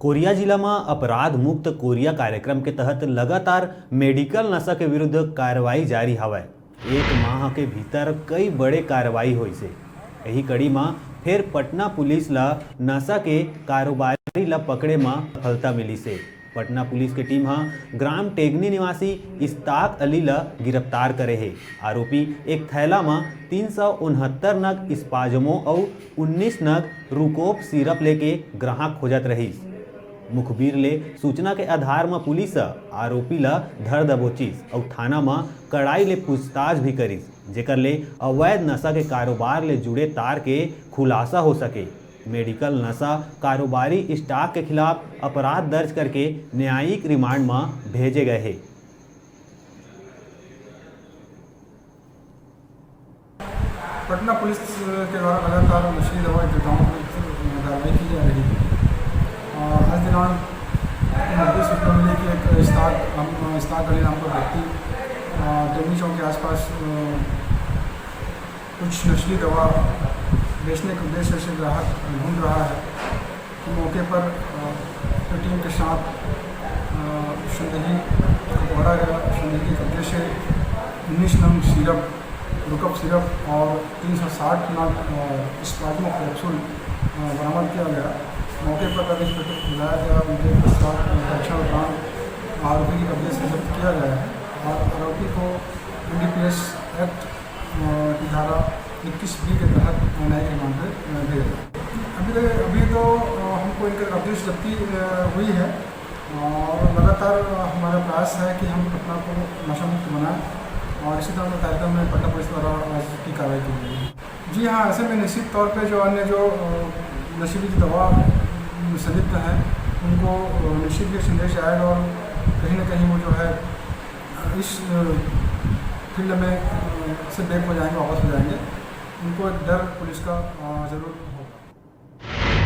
Korea जिला में अपराध मुक्त कोरिया कार्यक्रम के तहत लगातार मेडिकल नशा के विरुद्ध कार्रवाई जारी हवय। एक माह के भीतर कई बड़े कार्रवाई हुई से यही कड़ी में फिर पटना पुलिस ला नशा के कारोबारी ला पकड़े में सफलता मिली से पटना पुलिस की टीम ग्राम टेगनी निवासी इस्ताक अली ला गिरफ्तार करे है। आरोपी एक थैला में 369 नग स्पाजमो और 19 नग रुकोप सिरप लेके ग्राहक खोजत रही। मुखबिर ले सूचना के आधार में पुलिस आरोपी ला धर दबोचिस और थाना में कड़ाई ले पूछताछ भी करिस, जेकर ले अवैध नशा के कारोबार ले जुड़े तार के खुलासा हो सके। मेडिकल नशा कारोबारी स्टाफ के खिलाफ अपराध दर्ज करके न्यायिक रिमांड में भेजे गए हैं। पटना पुलिस के द्वारा लगातार नशीली दवा गिरफ्तारों पर कार्रवाई की जा रही है। आज दिनांक 29 सूचना मिली कि एक इस्ताक अली नाम का व्यक्ति टेगनी चौक के आसपास कुछ नशीली दवा बेचने के उद्देश्य से ग्राहक ढूंढ रहा है कि मौके पर टीम के साथ संदेही पकड़ा गया। संदेही के कब्जे से 19 नग सिरप, रुकअप सिरप और 360 नग स्पाजमो कैप्सूल बरामद किया गया। मौके पर तब इंस्पेक्टर को बुलाया गया। उनके पश्चात परीक्षण दौरान आरोपी के कब्जे से जब्त किया गया है और आरोपी को NDPS एक्ट की धारा 21B के तहत न्यायिक रिमांड पर भेजा। अभी तो हमको इनके कब्जे से जब्ती हुई है और लगातार हमारा प्रयास है कि हम पटना को नशा मुक्त बनाएं और इसी तरह के कार्यक्रम में पटना पुलिस द्वारा आज की कार्रवाई की गई है। जी हाँ, ऐसे में निश्चित तौर पे जो अन्य जो नशीली दवा संदिग्ध हैं उनको निश्चित ही संदेश आएगा और कहीं ना कहीं वो जो है इस फील्ड में से बैक हो जाएंगे, वापस हो जाएंगे। उनको डर पुलिस का ज़रूर